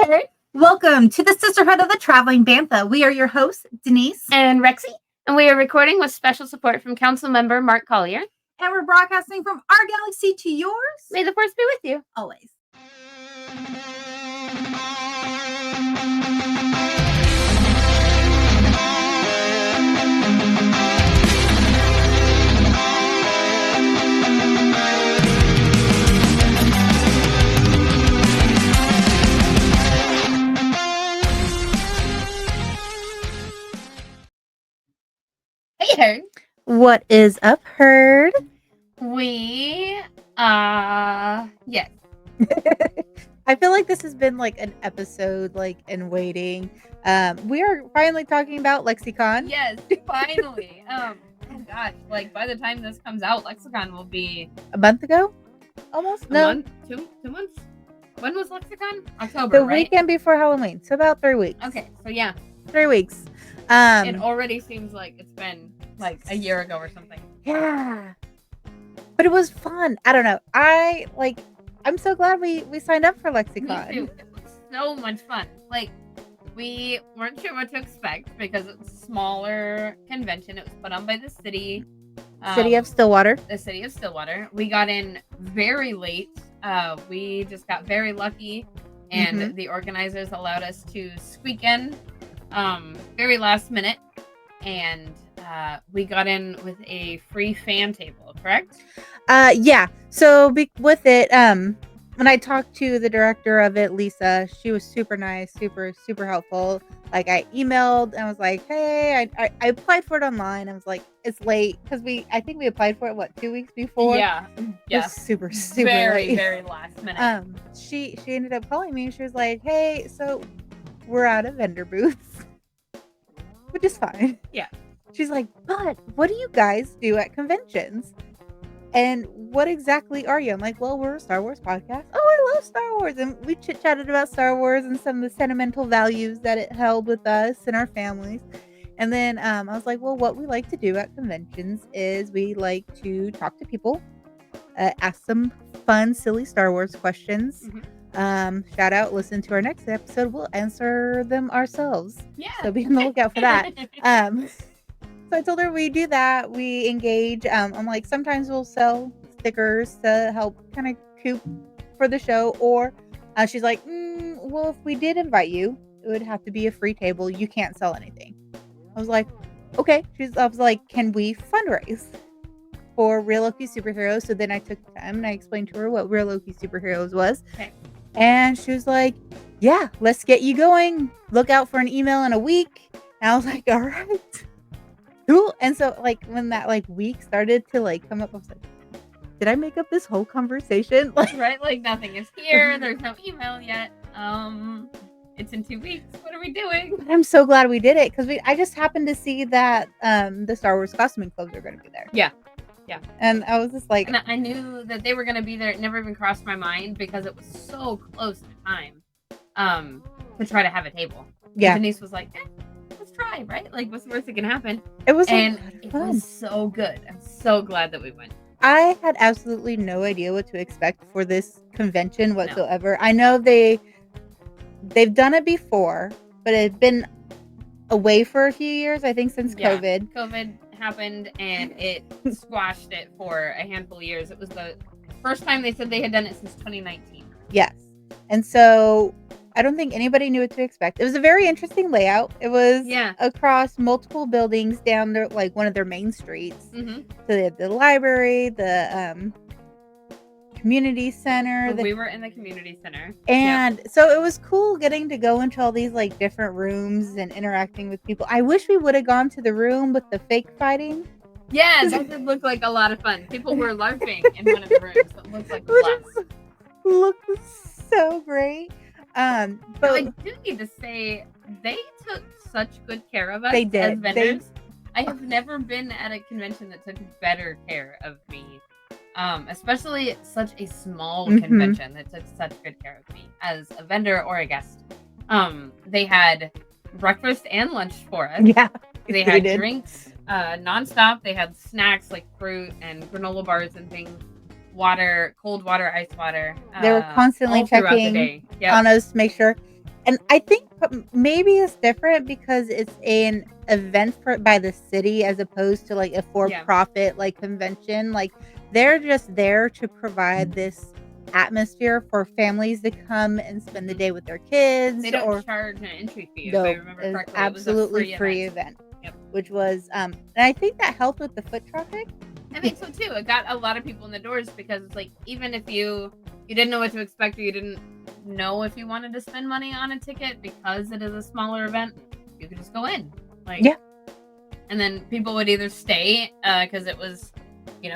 Hey, welcome to the Sisterhood of the Traveling Bantha. We are your hosts, Denise and Rexy, and we are recording with special support from Council Member Mark Collier. And we're broadcasting from our galaxy to yours. May the force be with you. Always. Hey, Herd. What is up, Herd? Yes. I feel like this has been like an episode in waiting. We are finally talking about Lexicon. Yes, finally. Oh gosh, by the time this comes out, Lexicon will be a month ago? Almost? A month? Two months? When was Lexicon? October, the weekend before Halloween. So about 3 weeks. Okay, so yeah. 3 weeks. It already seems like it's been a year ago or something. Yeah. But it was fun. I don't know. I'm so glad we signed up for Lexicon. Me too. It was so much fun. We weren't sure what to expect because it's a smaller convention. It was put on by the city. City of Stillwater. The city of Stillwater. We got in very late. We just got very lucky. And the organizers allowed us to squeak in very last minute. And we got in with a free fan table, correct? Yeah. So with it, when I talked to the director of it, Lisa, she was super nice, super helpful. I emailed and I was like, hey, I applied for it online. I was like, it's late because I think we applied for it 2 weeks before. Yeah. It was super very late. Very last minute. She ended up calling me and she was like, hey, so we're out of vendor booths, which is fine. Yeah. She's like, but what do you guys do at conventions? And what exactly are you? I'm like, well, we're a Star Wars podcast. Oh, I love Star Wars. And we chit-chatted about Star Wars and some of the sentimental values that it held with us and our families. And then I was like, well, what we like to do at conventions is we like to talk to people, ask some fun, silly Star Wars questions. Shout out, listen to our next episode. We'll answer them ourselves. Yeah. So be on the lookout for that. So I told her we do that. We engage. I'm like, sometimes we'll sell stickers to help kind of coop for the show. Or she's like, well, if we did invite you, it would have to be a free table. You can't sell anything. I was like, okay. I was like, can we fundraise for Real Loki Superheroes? So then I took time and I explained to her what Real Loki Superheroes was. Okay. And she was like, yeah, let's get you going. Look out for an email in a week. And I was like, all right. Cool. And so when that week started to come up, I was like, did I make up this whole conversation? Right? Nothing is here. There's no email yet. It's in 2 weeks. What are we doing? But I'm so glad we did it because I just happened to see that the Star Wars costuming clubs are going to be there. Yeah. And I was just like, and I knew that they were going to be there. It never even crossed my mind because it was so close to time to try to have a table. Yeah. And Denise was like, let's try, right? What's the worst that can happen? It was it was so good. I'm so glad that we went. I had absolutely no idea what to expect for this convention whatsoever. No. I know they've done it before, but it had been away for a few years, I think, since COVID. COVID happened and it squashed it for a handful of years. It was the first time they said they had done it since 2019. Yes. And so I don't think anybody knew what to expect. It was a very interesting layout. It was across multiple buildings down there, one of their main streets. So they had the library, the community center. We were in the community center. And so it was cool getting to go into all these different rooms and interacting with people. I wish we would have gone to the room with the fake fighting. Yeah, that did look like a lot of fun. People were LARPing in one of the rooms. That looked like a blast. Looked so great. But I do need to say they took such good care of us as vendors. I have never been at a convention that took better care of me. Especially such a small convention that took such good care of me as a vendor or a guest. They had breakfast and lunch for us. Yeah. They had drinks nonstop. They had snacks like fruit and granola bars and things. Water, cold water, ice water. They were constantly checking on us to make sure. And I think maybe it's different because it's an event by the city as opposed to like a Yeah. for-profit like convention. Like they're just there to provide this atmosphere for families to come and spend the Mhm. day with their They kids don't or charge an entry fee, if I no, remember it's correctly. It was a absolutely free free event. event, Yep. which was and I think that helped with the foot traffic. I think so too. It got a lot of people in the doors because it's like even if you didn't know what to expect or you didn't know if you wanted to spend money on a ticket because it is a smaller event, you could just go in. Like Yeah. and then people would either stay because it was,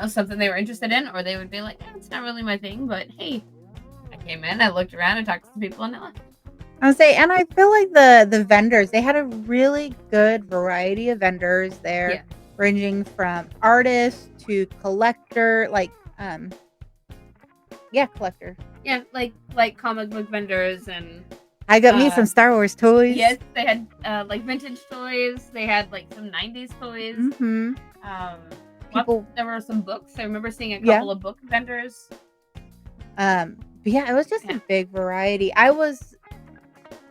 something they were interested in, or they would be like, it's not really my thing, but hey, I came in, I looked around, I talked to some people, and I left. I would say, and I feel like the vendors, they had a really good variety of vendors there, Yeah. ranging from artists to collector, collector. Yeah, like comic book vendors and I got me some uh Star Wars toys. yes, they had like vintage toys. They had like some 90s toys. Mhm. Um People, there were some books. I remember seeing a yeah. couple of book vendors. But yeah, it was just a Yeah. big variety. I was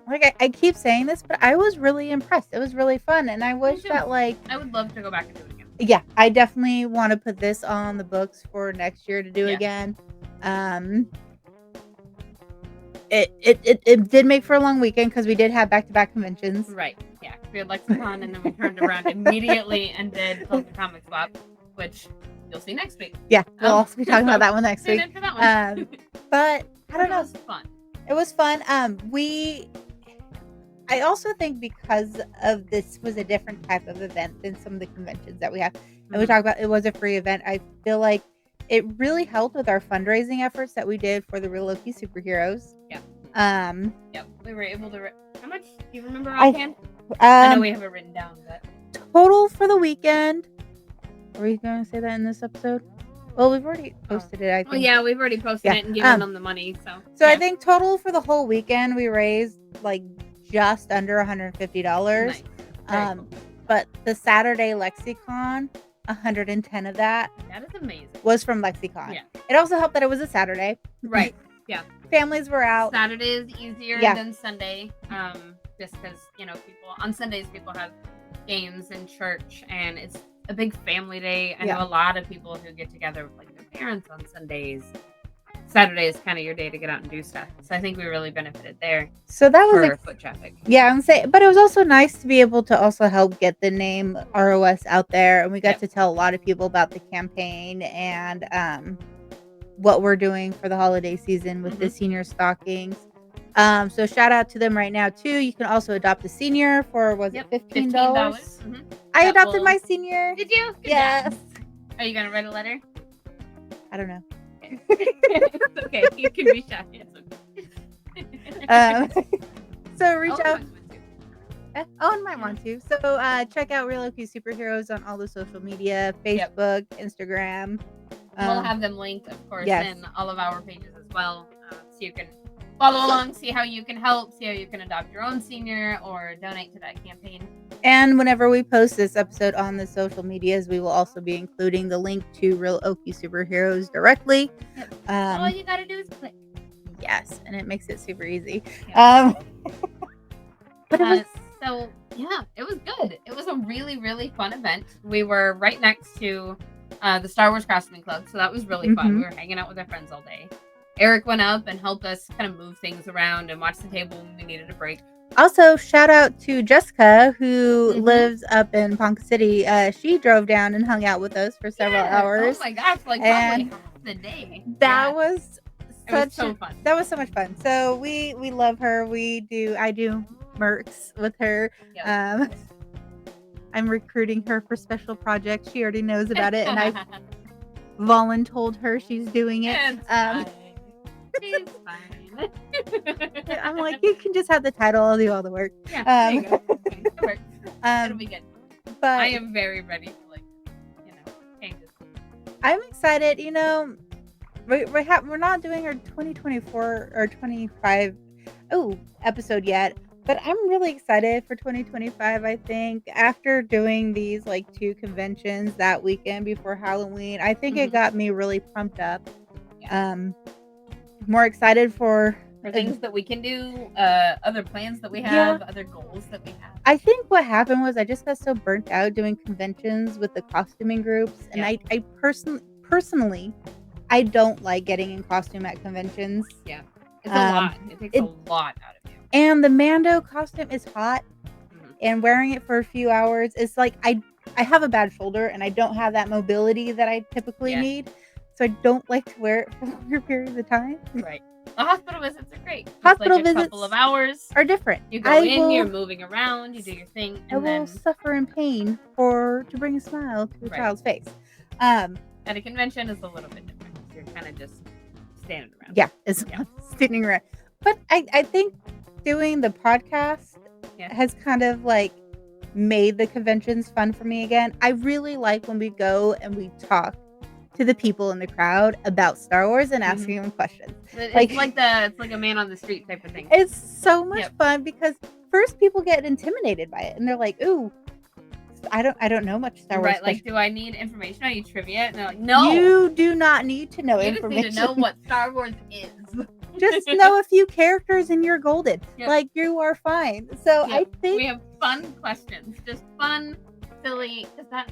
like, I keep saying this, but I was really impressed. It was really fun, and I Me wish too. that like, I would love to go back and do it again. yeah, I definitely want to put this on the books for next year to do Yeah. again. Um, it did make for a long weekend because we did have back-to-back conventions. Right. Yeah. We had Lexicon and then we turned around immediately and did Total Comic Swap, which you'll see next week. Yeah, we'll also be talking about that one next Tune week. in for that one. But I don't It know. was fun. It was fun. I also think because of this was a different type of event than some of the conventions that we have, and we Mhm. talk about it was a free event. I feel like it really helped with our fundraising efforts that we did for the Real Loki superheroes. Yeah. Yep. We were able to. How much? Do you remember offhand? I know we have it written down, but total for the weekend. Are we going to say that in this episode? Well, we've already posted it, I think. Oh yeah, we've already posted it and given them the money. So I yeah. think total for the whole weekend we raised like just under $150. Nice. Cool. But the Saturday Lexicon, 110 of that That is amazing. was from Lexicon. Yeah. It also helped that it was a Saturday. Right. Yeah. Families were out. Saturday is easier than Sunday. Just because people on Sundays people have games in church and it's a big family day. I know a lot of people who get together with like their parents on Sundays. Saturday is kind of your day to get out and do stuff. So I think we really benefited there. So that was for foot traffic. Yeah, I'm saying, but it was also nice to be able to also help get the name ROS out there, and we got to tell a lot of people about the campaign and what we're doing for the holiday season with the senior stockings. So shout out to them right now too. You can also adopt a senior for it $15? $15. I adopted my senior. Did you? Good Yes. job. Are you gonna write a letter? I don't know. It's okay. You can be shy. It's okay. So reach out. Mine would too. And mine want to. So check out Real Loki Superheroes on all the social media, Facebook, Instagram. We'll have them linked, of course, yes. in all of our pages as well. So you can follow along, see how you can help, see how you can adopt your own senior or donate to that campaign. And whenever we post this episode on the social medias, we will also be including the link to Real Okie Superheroes directly. Yep. All you gotta do is click. Yes, and it makes it super easy. Yeah. But it was so yeah, it was good. It was a really, really fun event. We were right next to the Star Wars Craftsman Club, so that was really fun. We were hanging out with our friends all day. Eric went up and helped us kind of move things around and watch the table when we needed a break. Also, shout out to Jessica, who lives up in Ponca City. She drove down and hung out with us for several hours. Oh my gosh, like probably half the day. That was so fun. That was so much fun. So we love her. I do Mercs with her. Yep. I'm recruiting her for special projects. She already knows about it, and I voluntold her she's doing it. It's fine. I'm like, you can just have the title. I'll do all the work. Yeah, there you go. It works. It'll be good. But I am very ready for changes. I'm excited. We're not doing our 2024 or 25 episode yet, but I'm really excited for 2025. I think after doing these 2 conventions that weekend before Halloween, I think it got me really pumped up. More excited for For things that we can do, other plans that we Yeah. have, other goals that we have. I think what happened was I just got so burnt out doing conventions with the costuming groups, and Yeah. I personally, I don't like getting in costume at conventions. Yeah. It's a lot. It takes a lot out of you. And the Mando costume is hot, Mhm. and wearing it for a few hours, it's like I have a bad shoulder, and I don't have that mobility that I typically need, so I don't like to wear it for longer periods of time. Right. The hospital visits are great. It's Hospital like a visits couple of hours. are different. You go in, you're moving around, you do your thing, I and will then suffer in pain to bring a smile to a child's face. At a convention is a little bit different. You're kind of just standing around. Yeah, it's standing around. But I think doing the podcast has kind of like made the conventions fun for me again. I really like when we go and we talk to the people in the crowd about Star Wars and asking them questions. It's like a man on the street type of thing. It's so much fun because first people get intimidated by it and they're like, "Ooh, I don't know much Star Wars." Right, like, do I need information? I need trivia? And they're like, no. You do not need to know information. You just need to know what Star Wars is. Just know a few characters and you're golden. Yep. Like, you are fine. So I think we have fun questions. Just fun, silly, because that's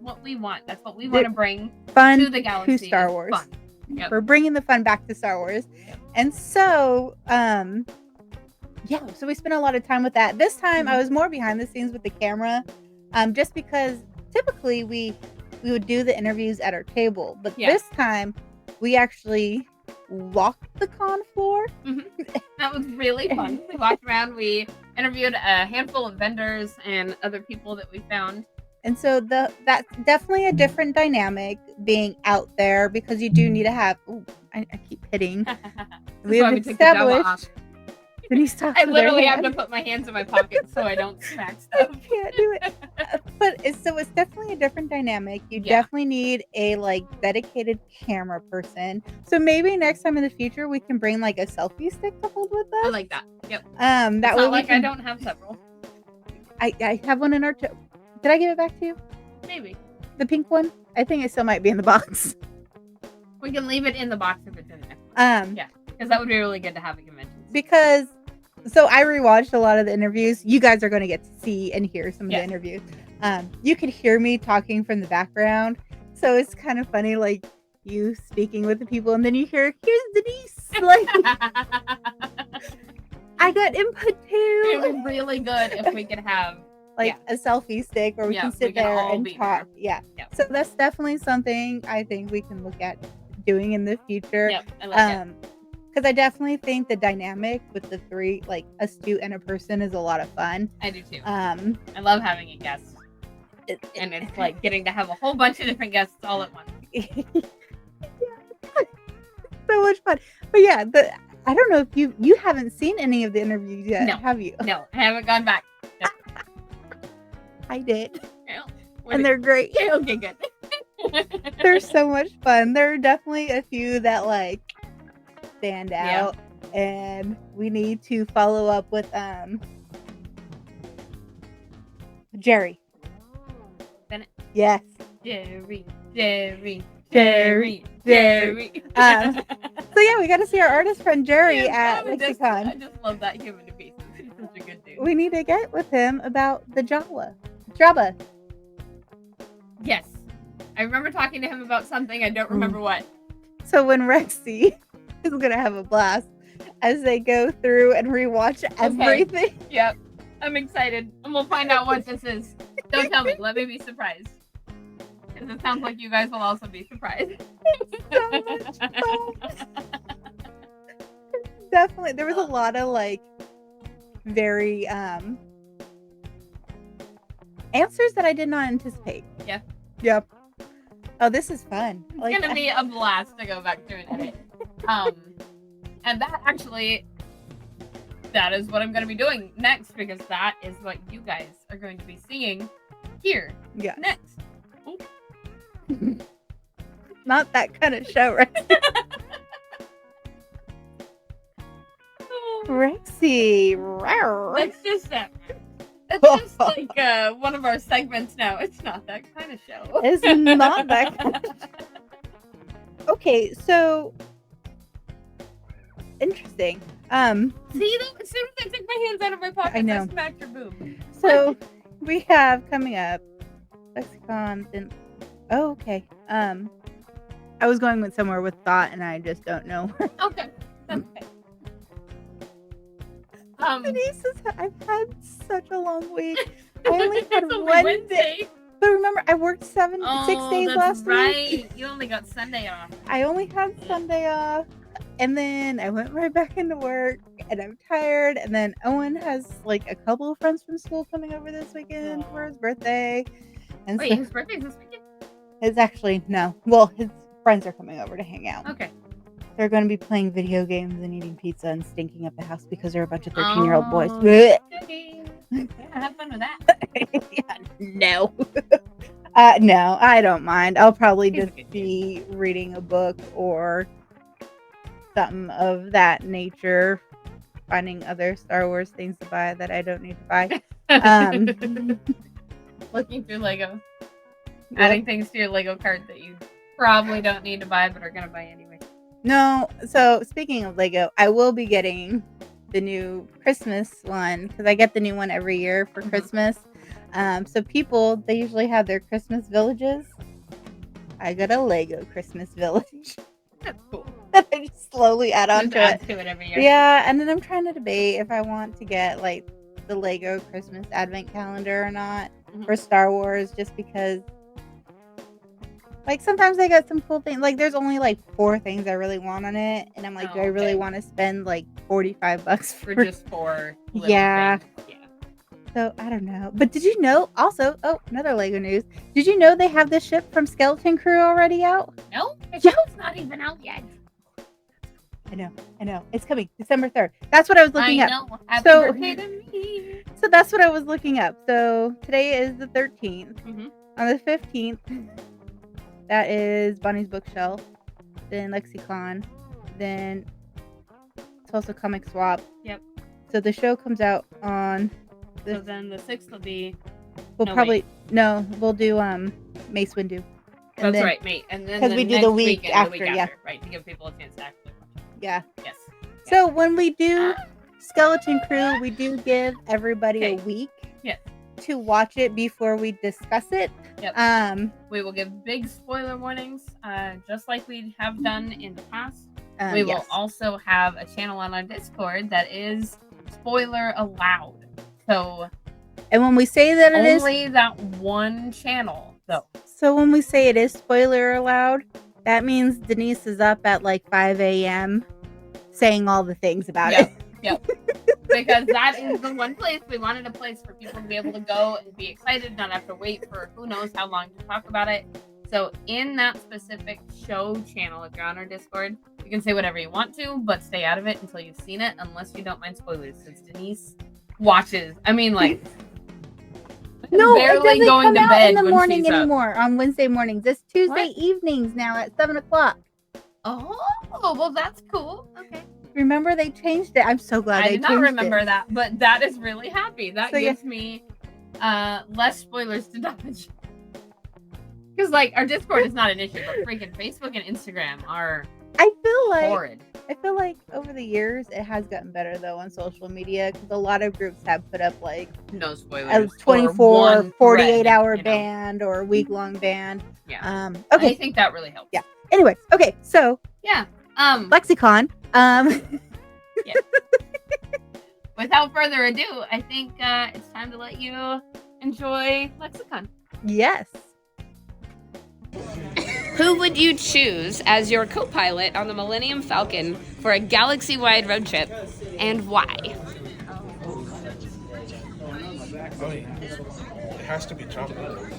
what we want. That's what we want to bring fun to the galaxy. To Star Wars. Fun. Yep. We're bringing the fun back to Star Wars. Yep. And so, so we spent a lot of time with that. This time I was more behind the scenes with the camera, just because typically we would do the interviews at our table. But this time we actually walked the con floor. That was really fun. We walked around. We interviewed a handful of vendors and other people that we found. And so that's definitely a different dynamic being out there because you do need to have. Ooh, I keep hitting. We have established. I literally have to put my hands in my pockets so I don't smack stuff. I can't do it. But it's definitely a different dynamic. You definitely need a dedicated camera person. So maybe next time in the future we can bring a selfie stick to hold with us. I like that. Yep. That way I don't have several. I have one in our. Did I give it back to you? Maybe. The pink one? I think it still might be in the box. We can leave it in the box if it's in there. Because that would be really good to have at conventions. Because I rewatched a lot of the interviews. You guys are going to get to see and hear some of the interviews. You could hear me talking from the background. So it's kind of funny, you speaking with the people, and then you hear, "Here's Denise." I got input too. It would be really good if we could have a selfie stick where we can sit there and talk. Yep. So that's definitely something I think we can look at doing in the future. Yep, I like it. Because I definitely think the dynamic with the three, us two and a person, is a lot of fun. I do too. I love having a guest. And it's like getting to have a whole bunch of different guests all at once. So much fun. But yeah, I don't know if you haven't seen any of the interviews yet, have you? No, I haven't gone back. No. I did. And they're great. Okay, good. They're so much fun. There are definitely a few that stand out, and we need to follow up with Jerry Bennett. Yes. Jerry. So yeah, we got to see our artist friend Jerry at Lexicon. I just love that human to pieces. He's such a good dude. We need to get with him about the Jabba. Yes. I remember talking to him about something. I don't remember what. So when Rexy is going to have a blast as they go through and rewatch everything. Yep. I'm excited. And we'll find out what this is. Don't tell me. Let me be surprised. Because it sounds like you guys will also be surprised. So much fun. Definitely. There was a lot of very answers that I did not anticipate. Yeah. Yep. Oh, this is fun. It's gonna be a blast to go back through and edit. And that is what I'm gonna be doing next, because that is what you guys are going to be seeing here next. Not that kind of show, right? Rexy. That's just one of our segments now. It's not that kind of show. It's not that kind of show. Okay, so interesting. See, though, as soon as I took my hands out of my pocket, I know. I smacked your boob. So we have coming up Lexicon. Then, oh, okay. I was going with somewhere with thought, and I just don't know. Okay, that's okay. Denise, I've had such a long week. I only had it's only one Wednesday. day. But remember, I worked 6 days last right. week. You only got Sunday off. I only had Sunday off. And then I went right back into work, and I'm tired. And then Owen has like a couple of friends from school coming over this weekend for his birthday. And Wait, his birthday's this weekend? It's actually, no. Well, his friends are coming over to hang out. Okay. They're going to be playing video games and eating pizza and stinking up the house because they're a bunch of 13-year-old boys. Okay. Yeah, have fun with that. Yeah, no. No, I don't mind. I'll probably just be reading a book or something of that nature, finding other Star Wars things to buy that I don't need to buy. Looking through Lego. Adding things to your Lego cart that you probably don't need to buy but are going to buy anyway. No, so speaking of Lego, I will be getting the new Christmas one because I get the new one every year for Christmas. So people, they usually have their Christmas villages. I got a Lego Christmas village. That's cool. That I just slowly add on to it. Every year. Yeah, and then I'm trying to debate if I want to get like the Lego Christmas advent calendar or not for Star Wars, just because like sometimes they got some cool things. Like there's only like 4 things I really want on it, and I'm like, do I really want to spend like $45 for just 4 little yeah. things? Yeah. So I don't know. But did you know also, another Lego news. Did you know they have the ship from Skeleton Crew already out? No, the show's not even out yet. I know. It's coming December 3rd. That's what I was looking up. Happy birthday to me. So that's what I was looking up. So today is the 13th. On the 15th, that is Bonnie's Bookshelf. Then Lexicon. Then it's also Comic Swap. Yep. So the show comes out on. So then the 6th will be. We'll do Mace Windu. That's right, mate. And then because we do the week after, yeah, right, to give people a chance to actually watch it. Yeah. Yes. So when we do Skeleton Crew, we do give everybody a week. Yes. To watch it before we discuss it. Yep. We will give big spoiler warnings, just like we have done in the past. We will also have a channel on our Discord that is spoiler allowed. So, and when we say that it is only that one channel, though. So when we say it is spoiler allowed, that means Denise is up at like 5 a.m. saying all the things about it. Yep. Because that is the one place we wanted a place for people to be able to go and be excited, not have to wait for who knows how long to talk about it. So in that specific show channel, if you're on our Discord, you can say whatever you want to, but stay out of it until you've seen it, unless you don't mind spoilers, since Denise watches. I mean, like, no, barely it doesn't going come to out bed in the when morning she's anymore. up. On Wednesday mornings. It's Tuesday evenings now at 7:00. Oh, well, that's cool. Okay. Remember they changed it. I'm so glad I they did changed not remember it. that, but that is really happy. That So, gives me less spoilers to dodge. Because like our Discord is not an issue, but freaking Facebook and Instagram are horrid. I feel like over the years it has gotten better though on social media, because a lot of groups have put up like no spoilers, a 24, 48-hour ban or a week-long ban. Yeah. Okay. I think that really helps. Yeah. Anyways, okay, so yeah. Lexicon. Yeah. Without further ado, I think it's time to let you enjoy Lexicon. Yes. Who would you choose as your co-pilot on the Millennium Falcon for a galaxy-wide road trip, and why? Oh, yeah. It has to be Chopper.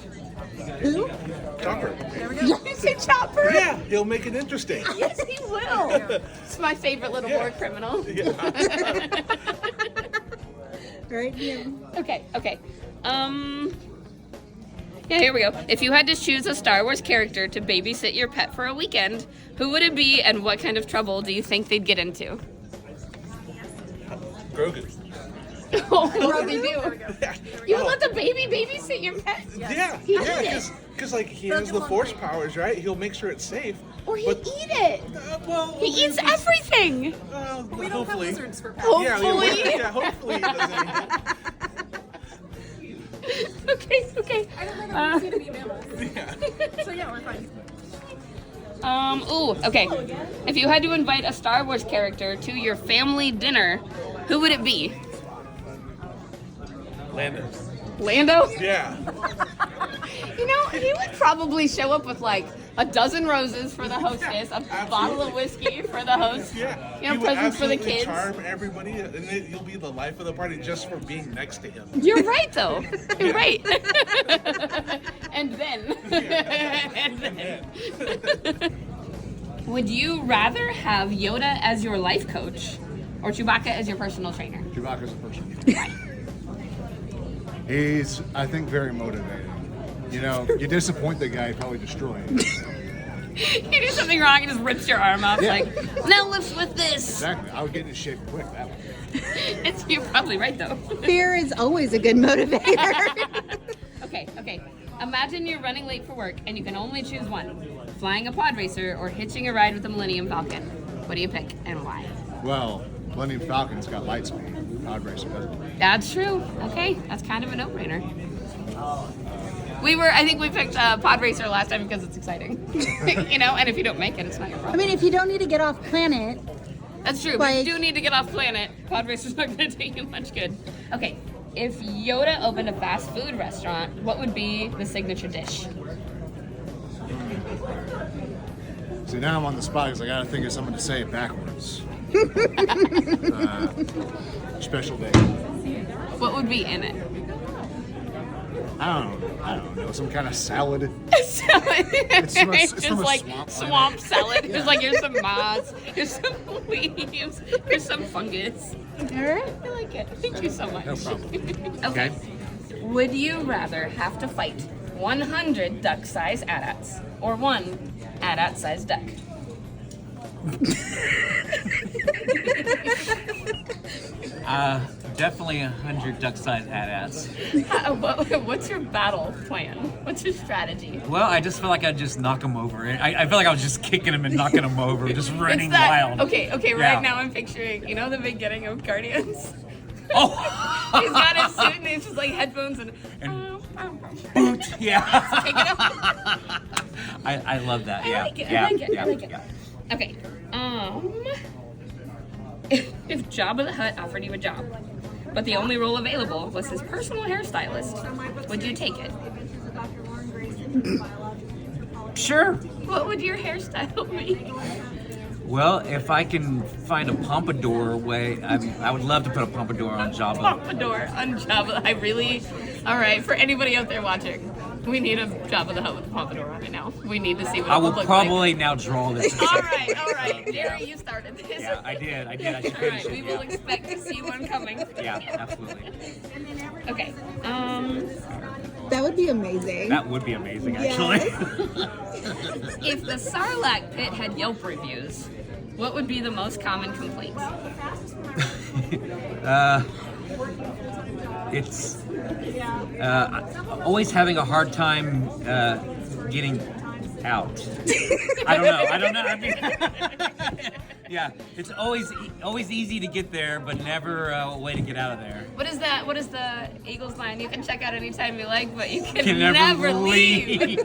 Who? Chopper. You say Chopper? Yeah, he'll make it interesting. Yes, he will. It's my favorite little war criminal. Yeah. Right here. Okay. Yeah, here we go. If you had to choose a Star Wars character to babysit your pet for a weekend, who would it be, and what kind of trouble do you think they'd get into? Grogu. Oh, what do they do? You would let the baby babysit your pet? Yeah, because like he has the Force powers, right? He'll make sure it's safe. Or he'd But- eat it. Well, He eats everything. we don't have lizards for pets. Hopefully. Hopefully he doesn't eat it. Okay. I don't know if we see mammals. Yeah. So yeah, we're fine. Okay. If you had to invite a Star Wars character to your family dinner, who would it be? Lando? Yeah. You know, he would probably show up with like a dozen roses for the hostess, a bottle of whiskey for the host, Yeah. you know, He would presents for the absolutely kids. charm everybody, and then you'll be the life of the party just for being next to him. You're right, though. You're right. And then. Would you rather have Yoda as your life coach or Chewbacca as your personal trainer? Chewbacca's a person. He's, I think, very motivated. You know, you disappoint the guy, you probably destroy him. You do something wrong and just rips your arm off, Yeah. like, now lift with this. Exactly. I would get in shape quick that way. You're probably right, though. Fear is always a good motivator. Okay. Imagine you're running late for work and you can only choose one. Flying a pod racer or hitching a ride with the Millennium Falcon. What do you pick and why? Well, Millennium Falcon's got light speed. Pod Racer doesn't. That's true. Okay, that's kind of a no-brainer. I think we picked pod racer last time because it's exciting. You know, and if you don't make it, it's not your I problem. mean, if you don't need to get off planet, That's true, but like- you do need to get off planet. Pod racer's not going to take you much good. Okay, if Yoda opened a fast food restaurant, what would be the signature dish? See, now I'm on the spot because I gotta think of something to say it backwards. Special day. What would be in it? I don't know. Some kind of salad. It's from a just like swamp swamp planet. salad. It's like here's some moss, here's some leaves, here's some fungus. all right. I like it. Thank you so much. No problem. Okay. Would you rather have to fight 100 duck-sized AT-ATs or one AT-AT-sized duck? Definitely 100 duck-sized AT-ATs. What's your battle plan? What's your strategy? Well, I just feel like I'd just knock them over. I feel like I was just kicking them and knocking them over, just running It's that, wild. Okay, Yeah. right now I'm picturing, you know the beginning of Guardians? Oh! He's got his suit and he's just like headphones and Boot, yeah. take it off. I love that. Yeah. I like it. Yeah. I like it. Yeah. I like it. Yeah. Okay. If Jabba the Hutt offered you a job, but the only role available was his personal hairstylist, would you take it? Sure. What would your hairstyle be? Well, if I can find a pompadour way, I would love to put a pompadour on Jabba. Pompadour on Jabba. All right, for anybody out there watching, we need a Jabba the Hutt with a pompadour on it now. We need to see what I it will would look probably now draw this. like. All right. Jerry, you started this. Yeah, I did. I should All finish right, we it. will Yeah. expect to see one coming. Yeah, absolutely. Okay. That would be amazing. That would be amazing, actually. If the Sarlacc pit had Yelp reviews, what would be the most common complaints? It's always having a hard time getting out. I don't know. I mean, yeah, it's always easy to get there, but never a way to get out of there. What is that? What is the Eagles line? You can check out anytime you like, but you can, Can never leave.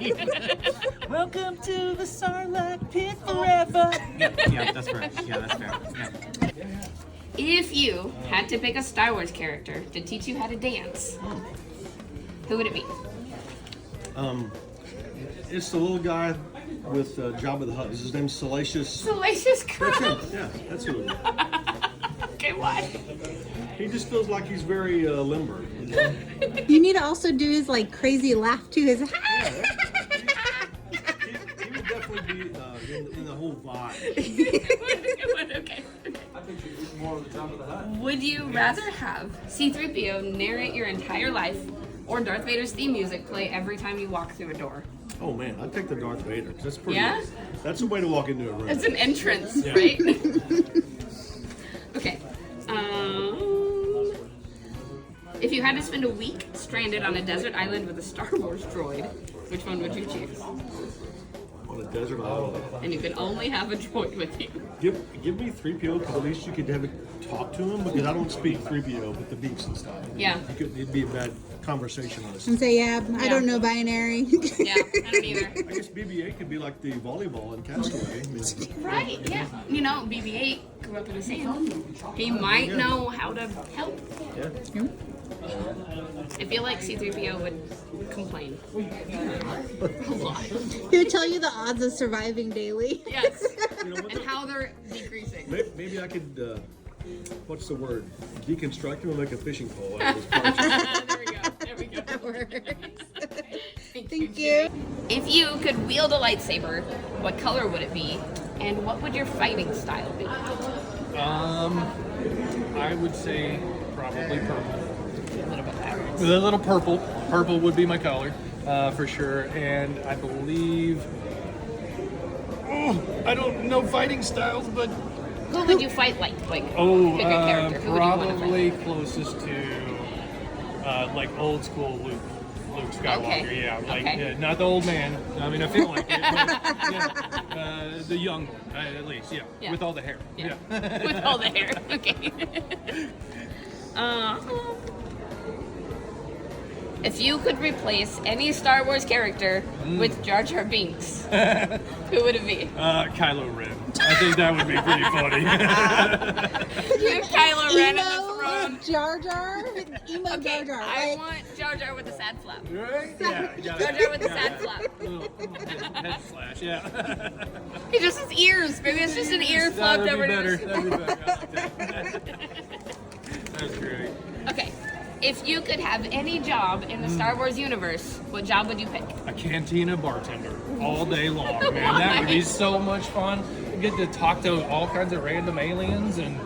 Welcome to the Sarlacc pit forever. Yeah, that's fair. Yeah, that's fair. Yeah. If you had to pick a Star Wars character to teach you how to dance, who would it be? It's the little guy with Jabba the Hutt. His name's Salacious. Salacious That's Crumb. him. Yeah, that's who it is. Okay, why? He just feels like he's very limber. You know? You need to also do his like crazy laugh too. His He would definitely be in the whole vibe. Okay. Would you rather have C-3PO narrate your entire life or Darth Vader's theme music play every time you walk through a door? Oh man, I'd take the Darth Vader. That's pretty. Yeah? That's a way to walk into a room. It's an entrance, right? Okay. If you had to spend a week stranded on a desert island with a Star Wars droid, which one would you choose? On a desert island. And you can only have a droid with you. Give me 3PO because at least you could have it talk to him because I don't speak 3PO, but the beeps and stuff. Yeah. It'd be a bad conversation on us. And say, I don't know binary. Yeah, I don't either. I guess BB-8 could be like the volleyball in Castaway. I mean, Right, yeah. You know, BB-8 grew up in the sand. He might know how to help. yeah. I feel like C-3PO would complain. A lot. He would tell you the odds of surviving daily. Yes. You know what? And how they're decreasing. Maybe I could, what's the word? Deconstruct him and make a fishing pole out of his parts. There we go. There we go. That works. Thank Thank you. If you could wield a lightsaber, what color would it be? And what would your fighting style be? I would say probably purple. A little bit backwards. A little purple. Purple would be my color, for sure. And I believe. Oh, I don't know fighting styles, but Who would you fight like? Like, pick a character. Who would you want to probably fight? closest to like old school Luke Skywalker. Okay. Yeah, like Okay. not the old man. I mean, I feel like it, but, yeah, the young one, at least. Yeah, Yeah. with all the hair. Yeah. With all the hair. Okay. If you could replace any Star Wars character with Jar Jar Binks, who would it be? Kylo Ren. I think that would be pretty funny. You have Kylo Ren on the throne. Jar Jar? Emo Okay, Jar Jar. I Like, want Jar Jar with a sad flap. Right? Yeah, Jar Jar with a sad flap. Head slash, yeah. He just has ears. Maybe it's just an ear flap That'd that be we're better. doing. That'd be better. I like that. That's great. Okay. If you could have any job in the Star Wars universe, what job would you pick? A cantina bartender all day long, man. That would be so much fun. You get to talk to all kinds of random aliens and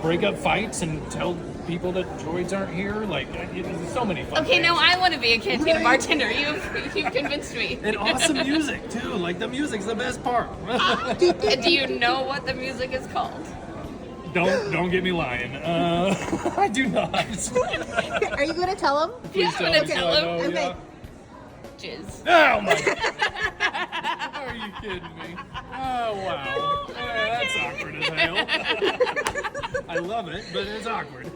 break up fights and tell people that droids aren't here. Like, there's so many fun Okay, things. now I want to be a cantina bartender. You've convinced me. And awesome music too. Like the music's the best part. Do you know what the music is called? Don't get me lying. I do not. are you going to tell him? Yeah, I'm gonna tell him. know, Okay. yeah. Jizz. Oh my God. Are you kidding me? Oh wow. Yeah, that's awkward as hell. I love it, but it's awkward.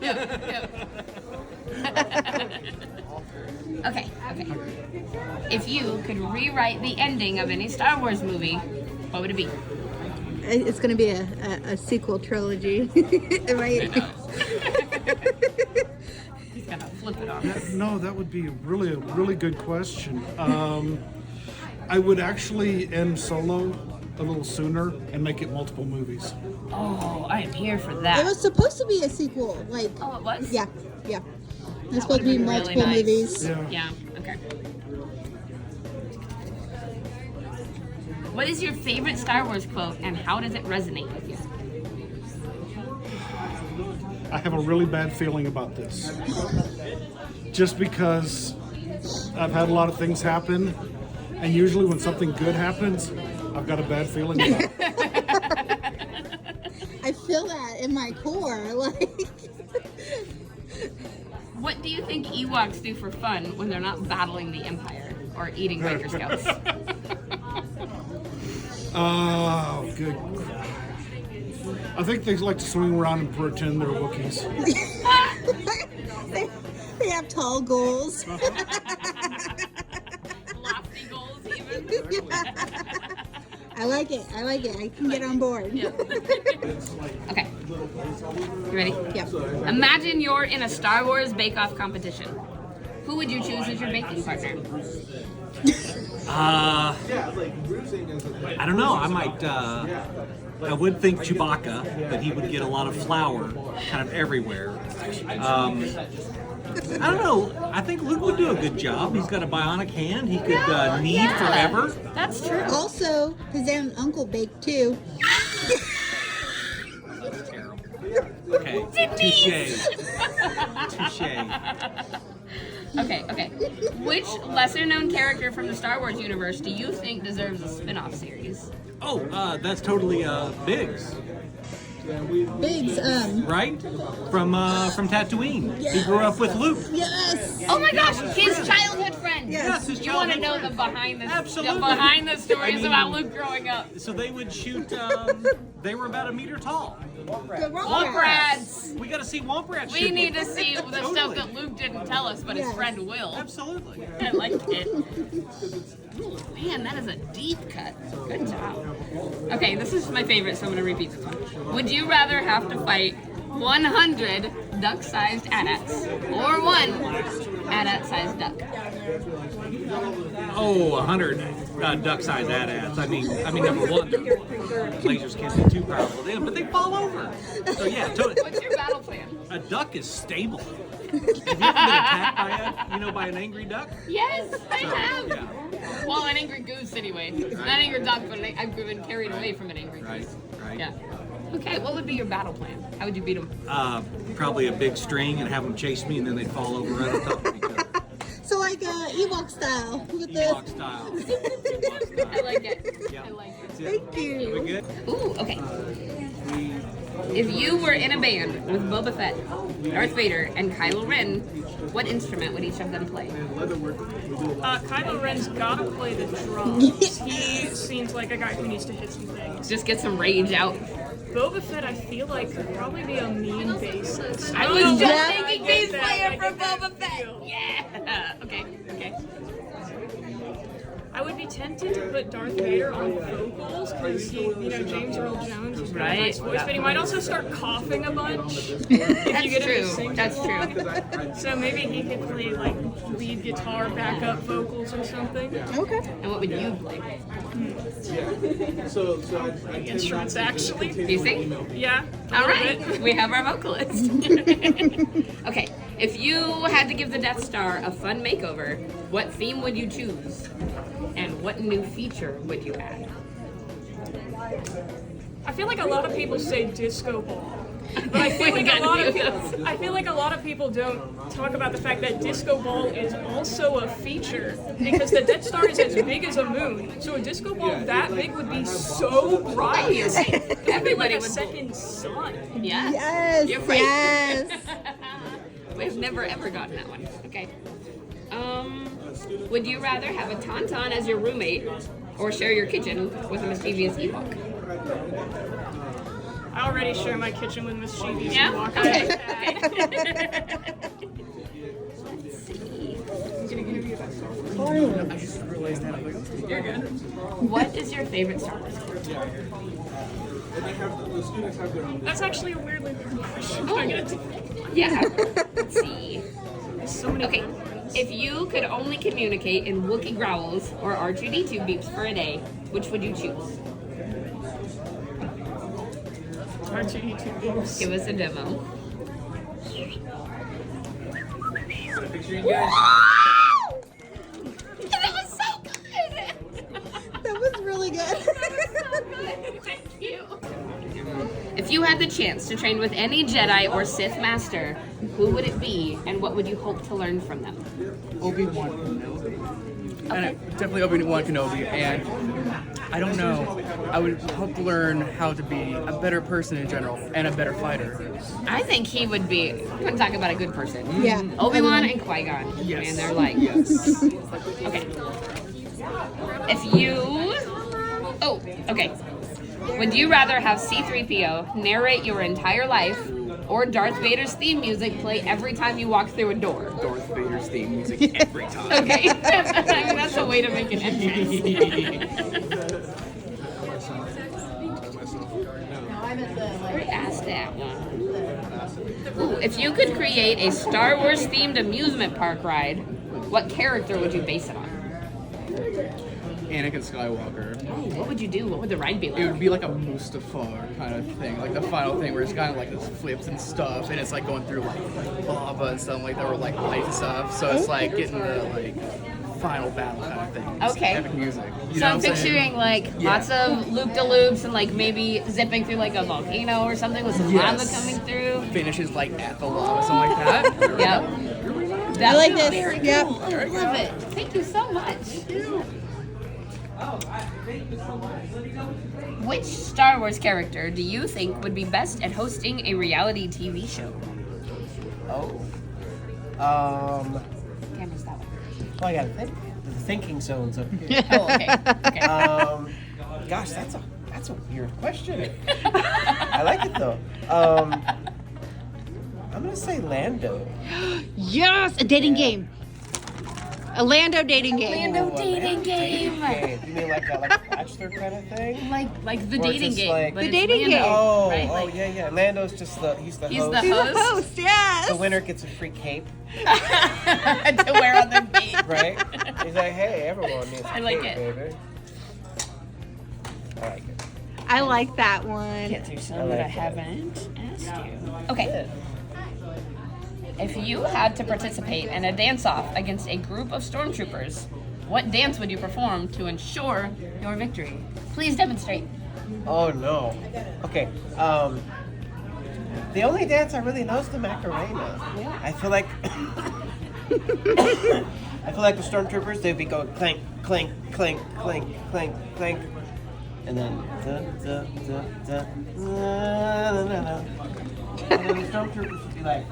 Okay. If you could rewrite the ending of any Star Wars movie, what would it be? It's going to be a sequel trilogy. Am I? He's gonna flip it on us. No, that would be a really good question. I would actually end Solo a little sooner and make it multiple movies. Oh, I am here for It that. was supposed to be a sequel. Like, Oh, it was? yeah. It's supposed to be would've been really multiple nice. movies. Yeah, okay. What is your favorite Star Wars quote and how does it resonate with you? I have a really bad feeling about this. Just because I've had a lot of things happen, and usually when something good happens, I've got a bad feeling about it. I feel that in my core. Like, What do you think Ewoks do for fun when they're not battling the Empire or eating Biker Scouts? Oh, good. I think they like to swing around and pretend they're Wookiees. they have tall goals. Lofty goals, even. I like it. I can get on board. Yeah. Okay. You ready? Yep. Imagine you're in a Star Wars bake-off competition. Who would you choose as your baking partner? I don't know. I might. I would think Chewbacca, but he would get a lot of flour kind of everywhere. I don't know. I think Luke would do a good job. He's got a bionic hand. He could knead forever. That's true. Also, his aunt and uncle baked too. That's terrible. Okay. Touche. Okay. Which lesser-known character from the Star Wars universe do you think deserves a spin-off series? Oh, that's totally Biggs. Biggs, right? From Tatooine. He grew up with Luke. yes. Oh my gosh, his childhood friend. Yes, his You want to childhood know the friend. behind the Absolutely. behind the stories I mean- about Luke growing up? So they would shoot. They were about a meter tall. Womp rats. We got to see Womp Rat We shoot. need to see the stuff Totally. that Luke didn't tell us, but his Yes. friend will. Absolutely. I like it. Man, that is a deep cut. Good job. Okay, this is my favorite, so I'm going to repeat this one. Would you rather have to fight 100 duck-sized AT-ATs or one AT-AT-sized duck? Oh, 100 duck-sized AT-ATs. I mean, number one, their lasers can't be too powerful to them, but they fall over. So yeah, totally. What's your battle plan? A duck is stable. Have you ever been attacked by an angry duck? Yes, I So, have. yeah. Well, an angry goose anyway. Not an angry duck, but I've been carried away from an angry goose. Right. Yeah. Okay, what would be your battle plan? How would you beat him? Probably a big string and have them chase me, and then they'd fall over right on top of each other. So like Ewok style with Ewok the. style. I like it. Yeah. I like it. Thank you. We good? Ooh, okay. If you were in a band with Boba Fett, Darth Vader, and Kylo Ren, what instrument would each of them play? Kylo Ren's gotta play the drums. He seems like a guy who needs to hit some things. Just get some rage out. Boba Fett, I feel like, could probably be a mean bassist. I don't was know just why I thinking get bass that, player I for get that Boba Fett. feel. Yeah. Okay. I would be tempted to put Darth Vader on vocals because James Earl Jones is really nice voice, but he might also start coughing a bunch. If you get him to sing That's too true. long. So maybe he could play like lead guitar, backup vocals, or something. Okay. And what would you play? Instruments, actually. Do you sing? Yeah. All right. We have our vocalist. Okay. If you had to give the Death Star a fun makeover, what theme would you choose? And what new feature would you add? I feel like a lot of people say disco ball. But I feel like a lot of people don't talk about the fact that disco ball is also a feature because the Death Star is as big as a moon. So a disco ball that big would be so bright. It would be like Everybody a would. second sun. Yeah. Yes. You're right. Yes. We've never ever gotten that one. Okay. Would you rather have a tauntaun as your roommate or share your kitchen with a mischievous Ewok? I already share my kitchen with mischievous Yeah? Ewok. Okay. You're good. What is your favorite Star Wars character? That's actually a weirdly hard question. Yeah. Let's see. So many Okay. If you could only communicate in Wookiee growls or R2D2 beeps for a day, which would you choose? R2D2 beeps. Give us a demo. That was so good! That was really good. Thank you. If you had the chance to train with any Jedi or Sith master, who would it be and what would you hope to learn from them? Obi-Wan Kenobi. And definitely Obi-Wan Kenobi. And I don't know. I would hope to learn how to be a better person in general and a better fighter. I think he would be. I'm going to talk about a good person. Yeah. Obi-Wan and Qui-Gon. Yes. And they're like. Yes. Okay. If you. Oh, okay. Would you rather have C-3PO narrate your entire life or Darth Vader's theme music play every time you walk through a door? Darth Vader's theme music every time. Okay. I mean, that's a way to make an entrance. I asked that one. Ooh, if you could create a Star Wars themed amusement park ride, what character would you base it on? Anakin Skywalker. Oh, what would you do? What would the ride be like? It would be like a Mustafar kind of thing, like the final thing where it's kind of like this flips and stuff, and it's like going through like lava and stuff like that, or like light and stuff. So it's like getting the like final battle kind of thing. It's Okay. epic music. You So know I'm what saying? picturing like Yeah. lots of loop-de-loops and like maybe zipping through like a volcano or something with some lava Yes. coming through. Finishes like at the lava, something like that. Yep. That I like was this. very Yep. cool. I love it. Thank you so much. Which Star Wars character do you think would be best at hosting a reality TV show? Oh. Camera's that way. Oh, I gotta think. The thinking zone's up here. Oh, okay. Okay. Gosh, that's a weird question. I like it though. I'm gonna say Lando. Yes, a dating game. A Lando dating game. Lando dating game. You mean like a bachelor kind of thing? Like the Or dating just game. like- but The it's dating Lando, game. Oh, right? oh Like, yeah. Lando's just He's he's the the host. He's a host. host, yes. The winner gets a free cape, to wear on their feet. right? He's like, hey, everyone needs a I like cape, it. baby. I like it. I like that one. Get through some I that I like that. haven't asked you. Okay. If you had to participate in a dance-off against a group of stormtroopers, what dance would you perform to ensure your victory? Please demonstrate. Oh no. Okay. The only dance I really know is the Macarena. Yeah. I feel like the stormtroopers, they'd be going clank, clank, clank, clank, clank, clank, and then and then the stormtroopers would be like,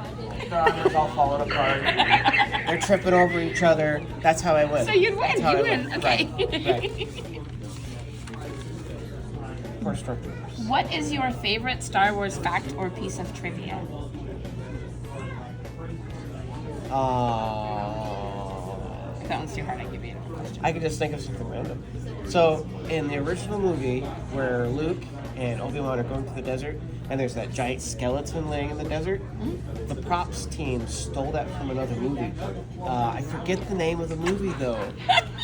their armors all falling apart. They're tripping over each other. That's how I win. So you'd win. That's how You I win. Okay. Right. Poor stormtroopers. What is your favorite Star Wars fact or piece of trivia? If that one's too hard, I give you another question. I could just think of something random. So, in the original movie, where Luke and Obi-Wan are going through the desert, and there's that giant skeleton laying in the desert, the props team stole that from another movie. I forget the name of the movie, though.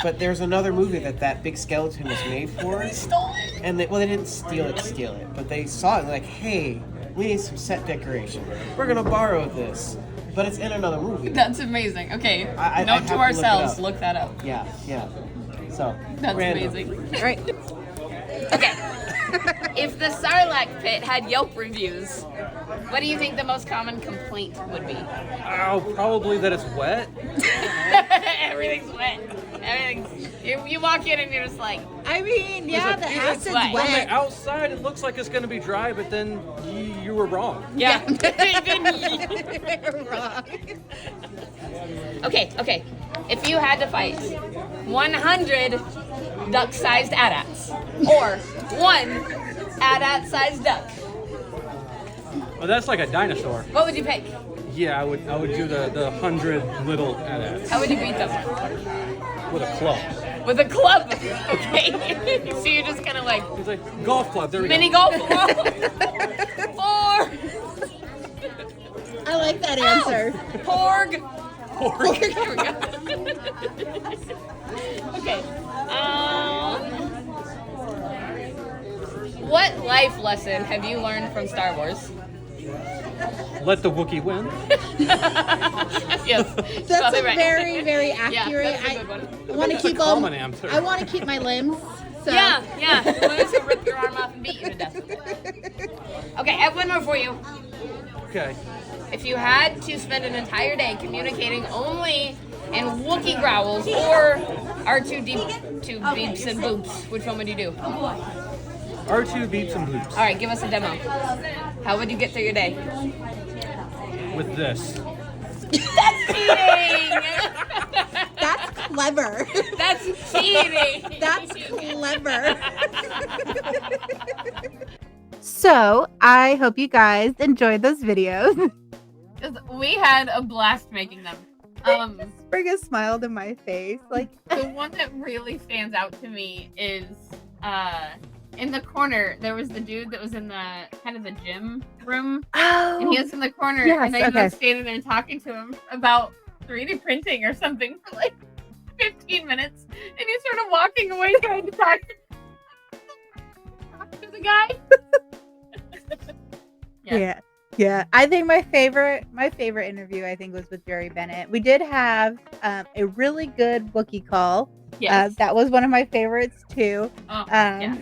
But there's another movie that big skeleton was made for. Stole it. And they didn't steal it, but they saw it and like, hey, we need some set decoration. We're going to borrow this. But it's in another movie. That's amazing. Okay, I note have to to ourselves. look Look that up. Yeah. So, That's random. amazing. All right. Okay. If the Sarlacc pit had Yelp reviews, what do you think the most common complaint would be? Oh, probably that it's wet. Everything's wet. You walk in and you're just like, I mean, yeah, the acid's wet. On the wet. outside, it looks like it's going to be dry, but then you were wrong. yeah. Wrong. Okay. If you had to fight 100 duck-sized AT-ATs or one AT-AT-sized duck, Well, that's like a dinosaur. what would you pick? Yeah, I would do the 100 little AT-ATs How would you beat them? with a club. With a club. Okay. So you're just kind of like It's like golf club. There we mini go. golf ball. 4. I like that answer. Porg. Pork. Here we go. Okay. What life lesson have you learned from Star Wars? Let the Wookiee win. Yes. That's probably a right. very, very Yeah, accurate. that's a good one. I want to That's a keep all. common answer. I want to keep my limbs. So. Yeah. Lose will rip your arm off and beat you to death with it. Okay, I have one more for you. Okay. If you had to spend an entire day communicating only in Wookiee growls or R2D2 beeps and boops, which one would you do? R2 beeps and bloops. All right, give us a demo. How would you get through your day? With this. That's cheating! That's clever. That's cheating! That's clever. So, I hope you guys enjoyed those videos. We had a blast making them. Bring a smile to my face. Like, The one that really stands out to me is in the corner there was the dude that was in the kind of the gym room, and he was in the corner, Yes, and I okay. was standing there talking to him about 3D printing or something for like 15 minutes, and he's sort of walking away trying to talk to the guy. Yeah. I think my favorite interview I think was with Jerry Bennett. We did have a really good Wookiee call. Yes. That was one of my favorites too. Yeah.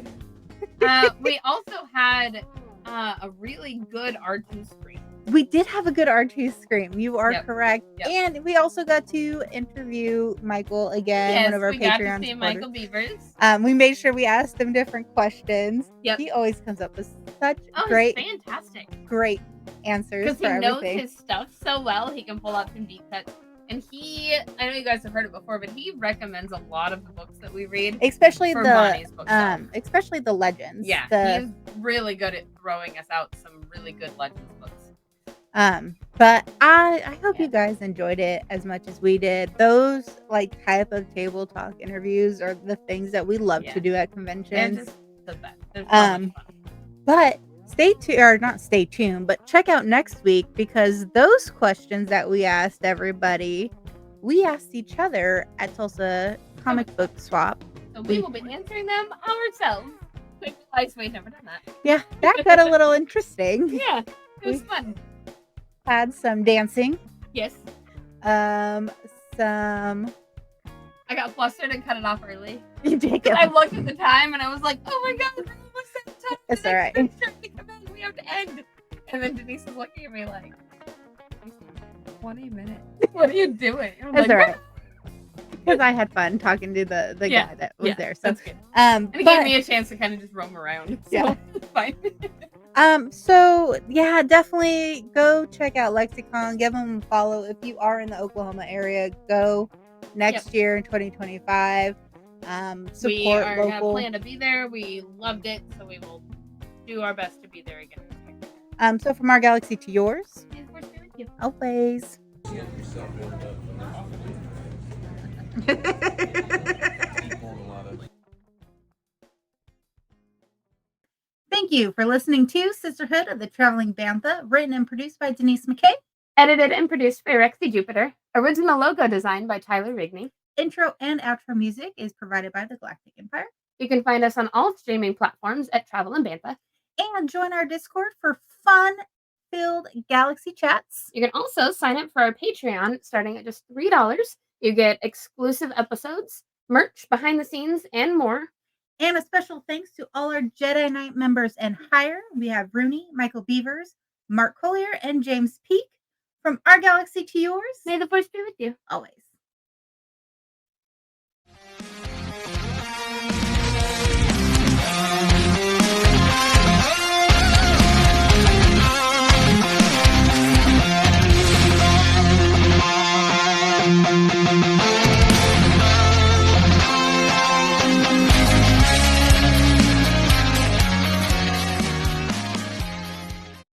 We also had a really good R2 screen. We did have a good R2 scream. You are Yep. correct. Yep. And we also got to interview Michael again, one Yes, of our we got to Patreon see supporters. Michael Beavers. We made sure we asked him different questions. Yep. He always comes up with such Oh, great, he's fantastic. great answers Because for he knows everything. his stuff so well, he can pull out some deep cuts. And I know you guys have heard it before, but he recommends a lot of the books that we read. Especially for the Bonnie's bookshelf. especially the legends. Yeah, he's really good at throwing us out some really good legends books. But I hope you guys enjoyed it as much as we did. Those like type of table talk interviews are the things that we love to do at They're conventions. just the best. They're so much fun. But stay tuned, or not stay tuned, but check out next week because those questions that we asked everybody, we asked each other at Tulsa Comic Book Swap. So we will be answering them ourselves. We realized we'd never done that. Yeah, that got a little interesting. Yeah, it was fun. Had some dancing. Yes. Some. I got flustered and cut it off early. You did. I looked at the time and I was like, "Oh my god, we're almost at the time. It's all right. We have to end." And then Denise was looking at me like, 20 minutes. What are you doing? I'm That's like, all right. Because I had fun talking to the guy that was there. So that's good. And And it gave me a chance to kind of just roam around. So Yeah. it's fine. So yeah, definitely go check out Lexicon. Give them a follow if you are in the Oklahoma area. Go next year in 2025. Support We are gonna local. plan to be there. We loved it, so we will do our best to be there again. So from our galaxy to yours, And of course, thank you. always. Thank you for listening to Sisterhood of the Traveling Bantha, written and produced by Denise McKay. Edited and produced by Rexy Jupiter. Original logo designed by Tyler Rigney. Intro and outro music is provided by the Galactic Empire. You can find us on all streaming platforms at Travel and Bantha. And join our Discord for fun-filled galaxy chats. You can also sign up for our Patreon starting at just $3. You get exclusive episodes, merch, behind the scenes, and more. And a special thanks to all our Jedi Knight members and higher. We have Rooney, Michael Beavers, Mark Collier, and James Peak. From our galaxy to yours, May the Force be with you. always.